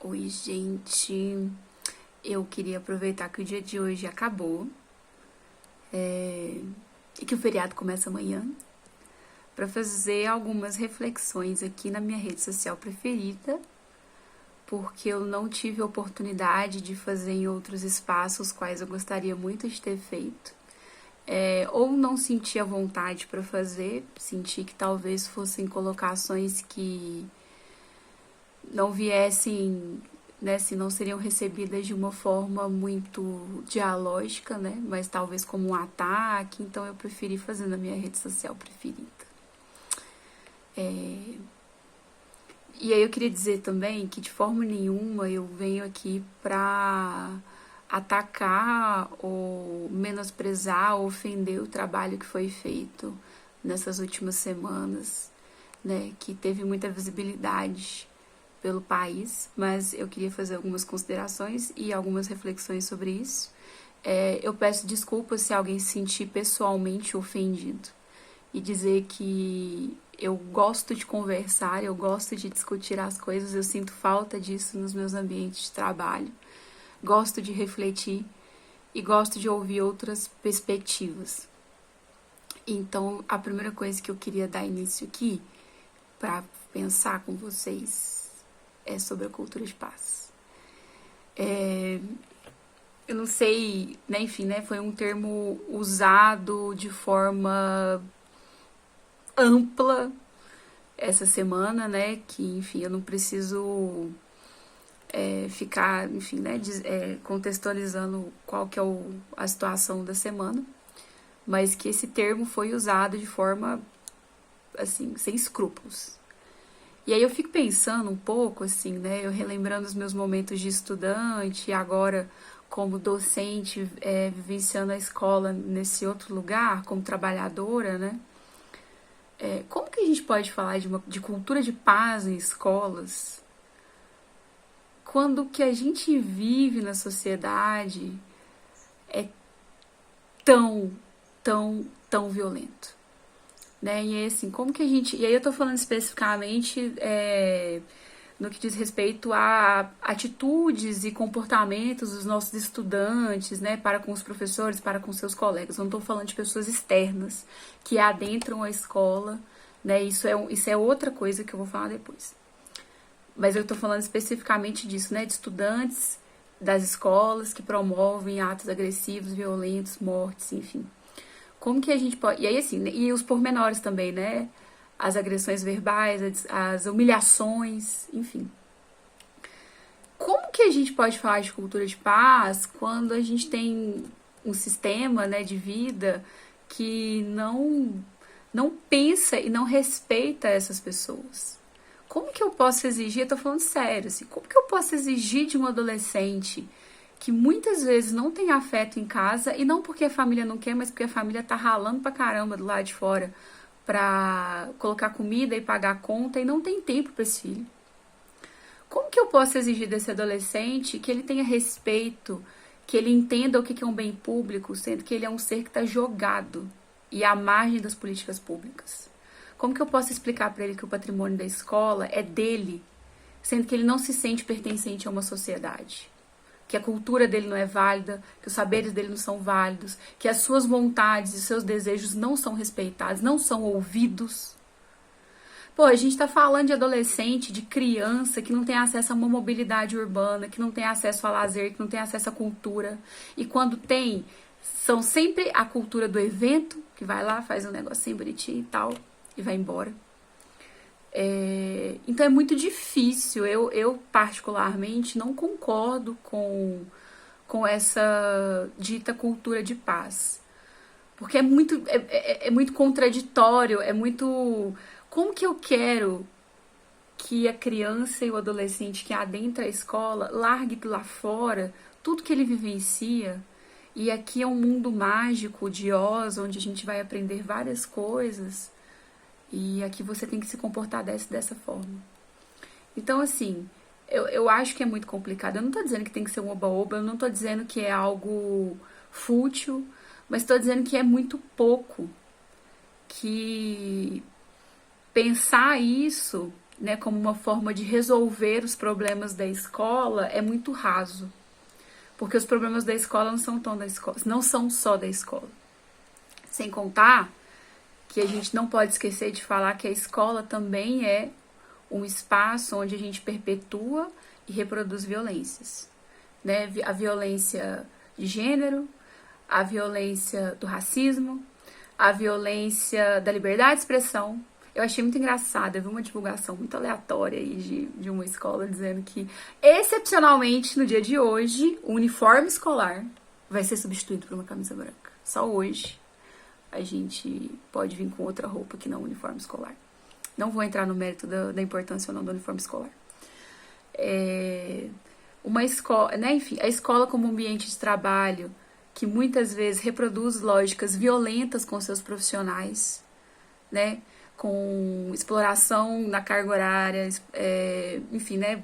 Oi, gente. Eu queria aproveitar que o dia de hoje acabou e que o feriado começa amanhã para fazer algumas reflexões aqui na minha rede social preferida, porque eu não tive oportunidade de fazer em outros espaços quais eu gostaria muito de ter feito. Ou não senti a vontade para fazer, senti que talvez fossem colocações que não viessem, né, se não seriam recebidas de uma forma muito dialógica, né, mas talvez como um ataque, então eu preferi fazer na minha rede social preferida. E aí eu queria dizer também que de forma nenhuma eu venho aqui pra atacar ou menosprezar ou ofender o trabalho que foi feito nessas últimas semanas, né, que teve muita visibilidade pelo país, mas eu queria fazer algumas considerações e algumas reflexões sobre isso. Eu peço desculpas se alguém se sentir pessoalmente ofendido e dizer que eu gosto de conversar, eu gosto de discutir as coisas, eu sinto falta disso nos meus ambientes de trabalho, gosto de refletir e gosto de ouvir outras perspectivas. Então, a primeira coisa que eu queria dar início aqui, para pensar com vocês, é sobre a cultura de paz. Eu não sei, né, enfim, né, foi um termo usado de forma ampla essa semana, né, que, enfim, eu não preciso ficar, enfim, né, contextualizando qual que é a situação da semana, mas que esse termo foi usado de forma, assim, sem escrúpulos. E aí eu fico pensando um pouco, assim, né, eu relembrando os meus momentos de estudante e agora como docente, vivenciando a escola nesse outro lugar, como trabalhadora, né, como que a gente pode falar de cultura de paz em escolas quando o que a gente vive na sociedade é tão, tão violento, né? E aí, assim, como que a gente... E aí eu tô falando especificamente no que diz respeito a atitudes e comportamentos dos nossos estudantes, né? Para com os professores, para com seus colegas. Eu não tô falando de pessoas externas que adentram a escola, né? Isso é outra coisa que eu vou falar depois. Mas eu tô falando especificamente disso, né? De estudantes das escolas que promovem atos agressivos, violentos, mortes, enfim. Como que a gente pode... E aí, assim, e os pormenores também, né? As agressões verbais, as humilhações, enfim. Como que a gente pode falar de cultura de paz quando a gente tem um sistema, né, de vida que não pensa e não respeita essas pessoas? Como que eu posso exigir, eu tô falando sério, assim, como que eu posso exigir de um adolescente que muitas vezes não tem afeto em casa, e não porque a família não quer, mas porque a família tá ralando pra caramba do lado de fora pra colocar comida e pagar a conta e não tem tempo pra esse filho? Como que eu posso exigir desse adolescente que ele tenha respeito, que ele entenda o que é um bem público, sendo que ele é um ser que está jogado e à margem das políticas públicas? Como que eu posso explicar para ele que o patrimônio da escola é dele, sendo que ele não se sente pertencente a uma sociedade? Que a cultura dele não é válida, que os saberes dele não são válidos, que as suas vontades e seus desejos não são respeitados, não são ouvidos? Pô, a gente tá falando de adolescente, de criança que não tem acesso a uma mobilidade urbana, que não tem acesso a lazer, que não tem acesso à cultura. E quando tem, são sempre a cultura do evento, que vai lá, faz um negocinho bonitinho e tal, e vai embora. Então é muito difícil. Eu particularmente não concordo com essa dita cultura de paz. Porque é muito contraditório, é muito... Como que eu quero que a criança e o adolescente que adentra a escola largue lá fora tudo que ele vivencia? E aqui é um mundo mágico de Oz, onde a gente vai aprender várias coisas. E aqui você tem que se comportar dessa forma. Então, assim, eu acho que é muito complicado. Eu não tô dizendo que tem que ser um oba-oba, eu não tô dizendo que é algo fútil, mas tô dizendo que é muito pouco. Que pensar isso, né, como uma forma de resolver os problemas da escola é muito raso. Porque os problemas da escola não são tão da escola, não são só da escola. Sem contar que a gente não pode esquecer de falar que a escola também é um espaço onde a gente perpetua e reproduz violências, né? A violência de gênero, a violência do racismo, a violência da liberdade de expressão. Eu achei muito engraçado, eu vi uma divulgação muito aleatória aí de uma escola dizendo que, excepcionalmente, no dia de hoje, o uniforme escolar vai ser substituído por uma camisa branca. Só hoje a gente pode vir com outra roupa que não o uniforme escolar. Não vou entrar no mérito da importância ou não do uniforme escolar. Uma escola, né? Enfim, a escola como ambiente de trabalho que muitas vezes reproduz lógicas violentas com seus profissionais, né? Com exploração na carga horária, enfim, né?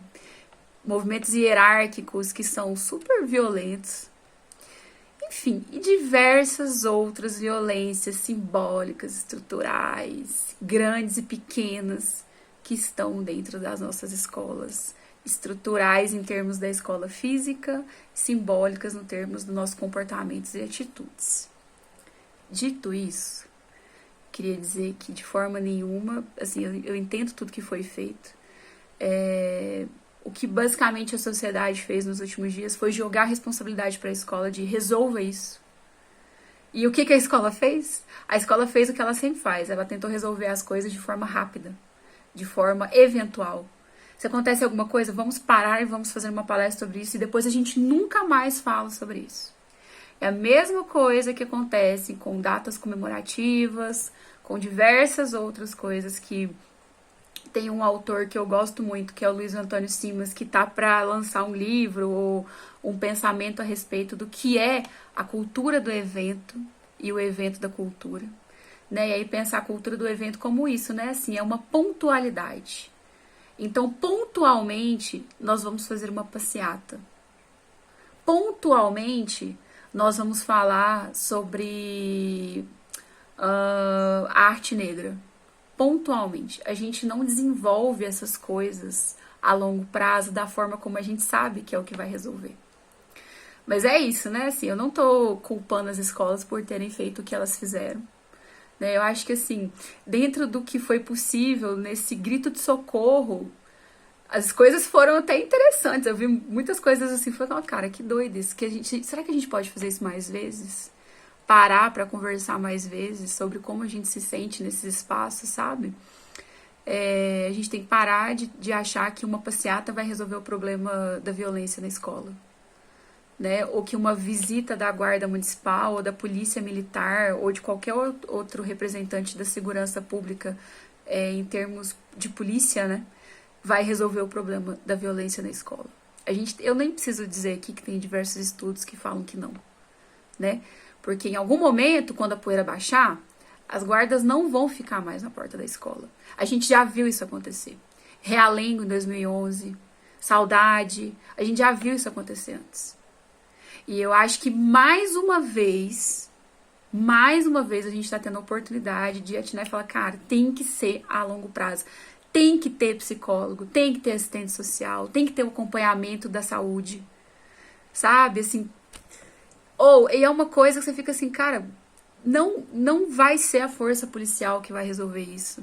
Movimentos hierárquicos que são super violentos. Enfim, e diversas outras violências simbólicas, estruturais, grandes e pequenas, que estão dentro das nossas escolas. Estruturais em termos da escola física, simbólicas no termos dos nossos comportamentos e atitudes. Dito isso, queria dizer que de forma nenhuma, assim, eu entendo tudo que foi feito. O que basicamente a sociedade fez nos últimos dias foi jogar a responsabilidade para a escola de resolva isso. E o que a escola fez? A escola fez o que ela sempre faz, ela tentou resolver as coisas de forma rápida, de forma eventual. Se acontece alguma coisa, vamos parar e vamos fazer uma palestra sobre isso e depois a gente nunca mais fala sobre isso. É a mesma coisa que acontece com datas comemorativas, com diversas outras coisas que tem um autor que eu gosto muito, que é o Luiz Antônio Simas, que tá para lançar um livro ou um pensamento a respeito do que é a cultura do evento e o evento da cultura, né? E aí pensar a cultura do evento como isso, né? Assim, é uma pontualidade. Então, pontualmente, nós vamos fazer uma passeata. Pontualmente, nós vamos falar sobre a arte negra. Pontualmente. A gente não desenvolve essas coisas a longo prazo da forma como a gente sabe que é o que vai resolver. Mas é isso, né? Assim, eu não tô culpando as escolas por terem feito o que elas fizeram. Né? Eu acho que, assim, dentro do que foi possível, nesse grito de socorro, as coisas foram até interessantes. Eu vi muitas coisas assim, falei, cara, que doido isso. Será que a gente pode fazer isso mais vezes? Parar para conversar mais vezes sobre como a gente se sente nesses espaços, sabe? A gente tem que parar de achar que uma passeata vai resolver o problema da violência na escola, né? Ou que uma visita da guarda municipal ou da polícia militar ou de qualquer outro representante da segurança pública em termos de polícia, né? Vai resolver o problema da violência na escola. Eu nem preciso dizer aqui que tem diversos estudos que falam que não, né? Porque em algum momento, quando a poeira baixar, as guardas não vão ficar mais na porta da escola. A gente já viu isso acontecer. Realengo em 2011, Saudade, a gente já viu isso acontecer antes. E eu acho que mais uma vez a gente está tendo a oportunidade de atinar e falar, cara, tem que ser a longo prazo. Tem que ter psicólogo, tem que ter assistente social, tem que ter o acompanhamento da saúde, sabe? Assim, e é uma coisa que você fica assim, cara, não vai ser a força policial que vai resolver isso.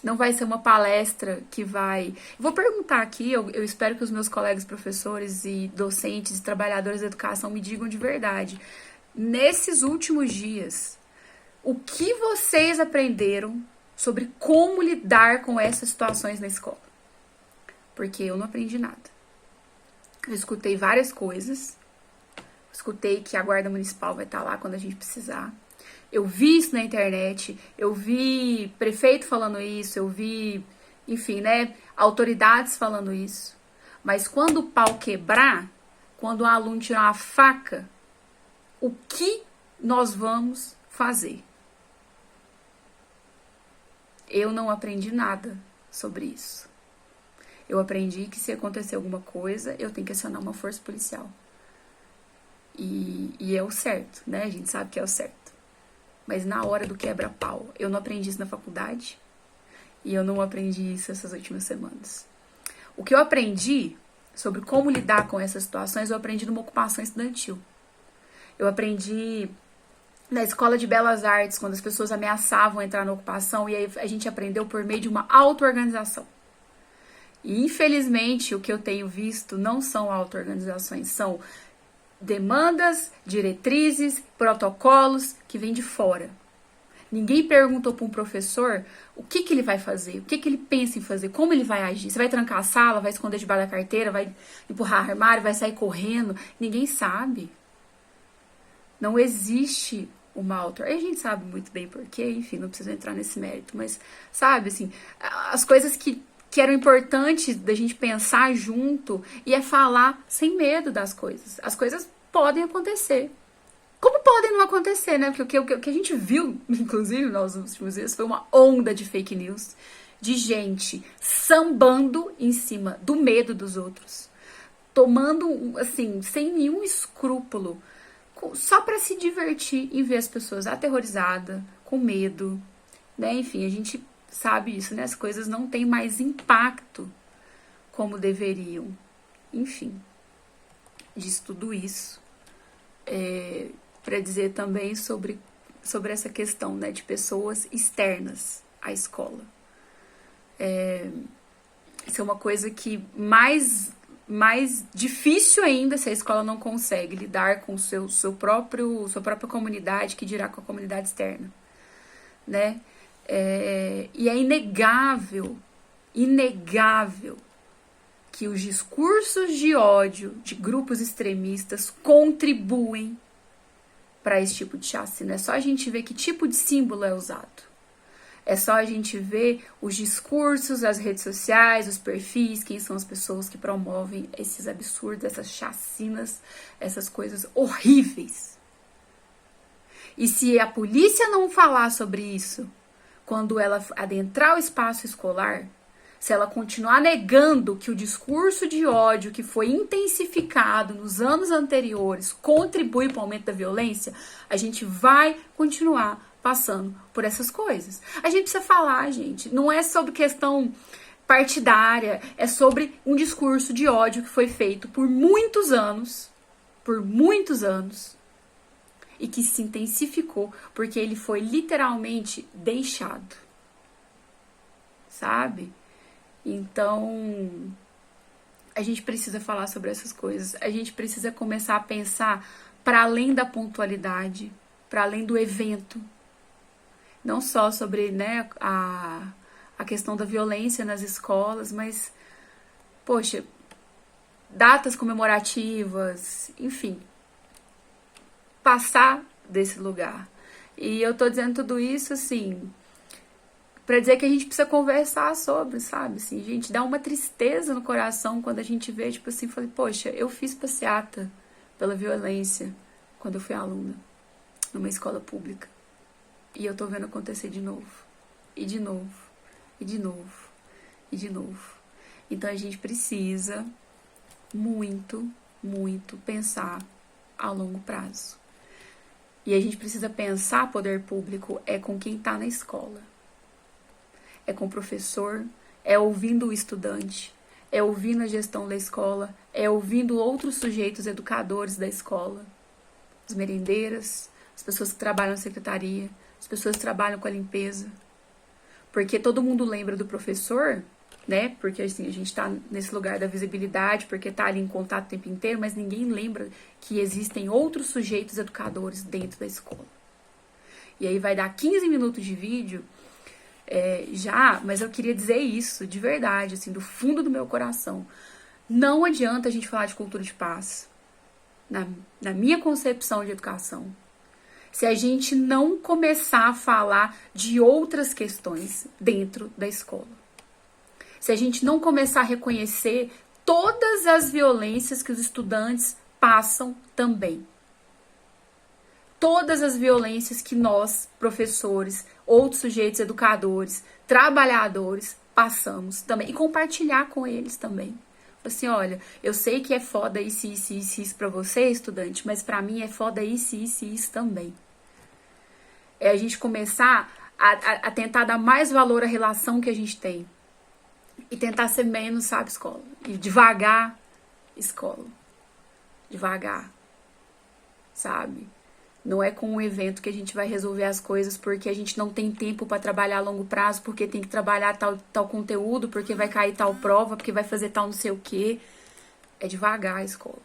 Não vai ser uma palestra que vai... Vou perguntar aqui, eu espero que os meus colegas professores e docentes e trabalhadores da educação me digam de verdade. Nesses últimos dias, o que vocês aprenderam sobre como lidar com essas situações na escola? Porque eu não aprendi nada. Eu escutei várias coisas. Escutei que a guarda municipal vai estar lá quando a gente precisar. Eu vi isso na internet, eu vi prefeito falando isso, eu vi, enfim, né, autoridades falando isso. Mas quando o pau quebrar, quando o aluno tirar a faca, o que nós vamos fazer? Eu não aprendi nada sobre isso. Eu aprendi que se acontecer alguma coisa, eu tenho que acionar uma força policial. E é o certo, né? A gente sabe que é o certo. Mas na hora do quebra-pau, eu não aprendi isso na faculdade. E eu não aprendi isso essas últimas semanas. O que eu aprendi sobre como lidar com essas situações, eu aprendi numa ocupação estudantil. Eu aprendi na Escola de Belas Artes, quando as pessoas ameaçavam entrar na ocupação, e aí a gente aprendeu por meio de uma auto-organização. E, infelizmente, o que eu tenho visto não são auto-organizações, são demandas, diretrizes, protocolos que vêm de fora. Ninguém perguntou para um professor o que ele vai fazer, o que ele pensa em fazer, como ele vai agir. Você vai trancar a sala, vai esconder debaixo da carteira, vai empurrar armário, vai sair correndo. Ninguém sabe. Não existe uma auto. Aí a gente sabe muito bem porquê, enfim, não precisa entrar nesse mérito. Mas, sabe, assim, as coisas que eram importantes da gente pensar junto e é falar sem medo das coisas. As coisas podem acontecer. Como podem não acontecer, né? Porque o que a gente viu, inclusive, nos últimos dias, foi uma onda de fake news, de gente sambando em cima do medo dos outros, tomando, assim, sem nenhum escrúpulo, só para se divertir e ver as pessoas aterrorizadas, com medo, né? Enfim, a gente sabe isso, né? As coisas não têm mais impacto como deveriam. Enfim, diz tudo isso. Para dizer também sobre essa questão, né, de pessoas externas à escola. Isso é uma coisa que mais difícil ainda se a escola não consegue lidar com sua própria comunidade, que dirá com a comunidade externa, né? E é inegável que os discursos de ódio de grupos extremistas contribuem para esse tipo de chacina. É só a gente ver que tipo de símbolo é usado. É só a gente ver os discursos, as redes sociais, os perfis, quem são as pessoas que promovem esses absurdos, essas chacinas, essas coisas horríveis. E se a polícia não falar sobre isso, quando ela adentrar o espaço escolar, se ela continuar negando que o discurso de ódio que foi intensificado nos anos anteriores contribui para o aumento da violência, a gente vai continuar passando por essas coisas. A gente precisa falar, gente, não é sobre questão partidária, é sobre um discurso de ódio que foi feito por muitos anos, e que se intensificou porque ele foi literalmente deixado, sabe? Então, a gente precisa falar sobre essas coisas. A gente precisa começar a pensar para além da pontualidade, para além do evento. Não só sobre, né, a questão da violência nas escolas, mas, poxa, datas comemorativas, enfim, passar desse lugar. E eu tô dizendo tudo isso, assim, pra dizer que a gente precisa conversar sobre, sabe? Assim, gente, dá uma tristeza no coração quando a gente vê, tipo assim, falei, poxa, eu fiz passeata pela violência quando eu fui aluna numa escola pública. E eu tô vendo acontecer de novo. E de novo. E de novo. E de novo. Então a gente precisa muito pensar a longo prazo. E a gente precisa pensar poder público com quem tá na escola. É com o professor, é ouvindo o estudante, é ouvindo a gestão da escola, é ouvindo outros sujeitos educadores da escola, as merendeiras, as pessoas que trabalham na secretaria, as pessoas que trabalham com a limpeza. Porque todo mundo lembra do professor, né? Porque assim, a gente está nesse lugar da visibilidade, porque está ali em contato o tempo inteiro, mas ninguém lembra que existem outros sujeitos educadores dentro da escola. E aí vai dar 15 minutos de vídeo, mas eu queria dizer isso de verdade, assim, do fundo do meu coração. Não adianta a gente falar de cultura de paz, na minha concepção de educação, se a gente não começar a falar de outras questões dentro da escola. Se a gente não começar a reconhecer todas as violências que os estudantes passam também. Todas as violências que nós, professores, outros sujeitos educadores, trabalhadores, passamos também. E compartilhar com eles também. Assim, olha, eu sei que é foda isso pra você, estudante, mas pra mim é foda isso também. É a gente começar a tentar dar mais valor à relação que a gente tem. E tentar ser menos, sabe, escola. E devagar, escola. Devagar, sabe? Não é com um evento que a gente vai resolver as coisas porque a gente não tem tempo para trabalhar a longo prazo, porque tem que trabalhar tal conteúdo, porque vai cair tal prova, porque vai fazer tal não sei o quê. É devagar a escola,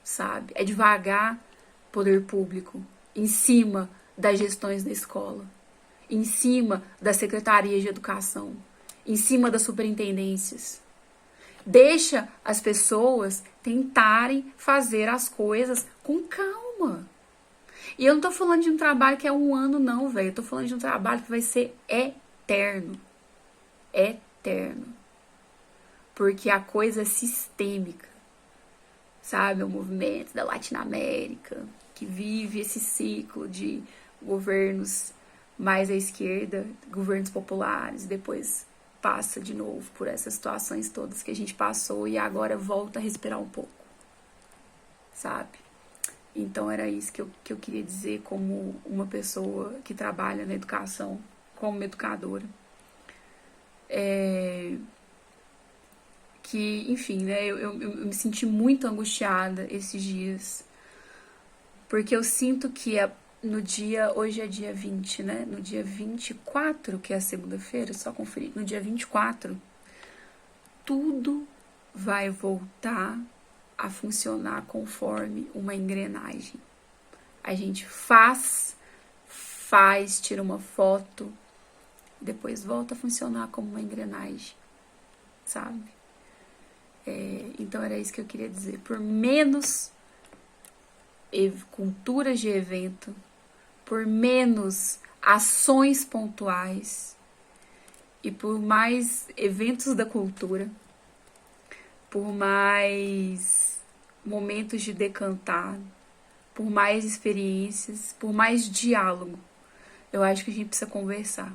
sabe? É devagar poder público, em cima das gestões da escola, em cima das secretarias de educação, em cima das superintendências. Deixa as pessoas tentarem fazer as coisas com calma. E eu não tô falando de um trabalho que é 1 ano, não, velho. Eu tô falando de um trabalho que vai ser eterno. Eterno. Porque a coisa é sistêmica. Sabe? O movimento da Latinoamérica, que vive esse ciclo de governos mais à esquerda, governos populares, depois passa de novo por essas situações todas que a gente passou e agora volta a respirar um pouco, sabe? Então era isso que eu queria dizer como uma pessoa que trabalha na educação, como uma educadora. Que, enfim, né, eu me senti muito angustiada esses dias, porque eu sinto que no dia, hoje é dia 20, né? No dia 24, que é a segunda-feira, só conferir, no dia 24, tudo vai voltar a funcionar conforme uma engrenagem. A gente faz, tira uma foto, depois volta a funcionar como uma engrenagem, sabe? Então era isso que eu queria dizer. Por menos culturas de evento, por menos ações pontuais e por mais eventos da cultura, por mais momentos de decantar, por mais experiências, por mais diálogo, eu acho que a gente precisa conversar.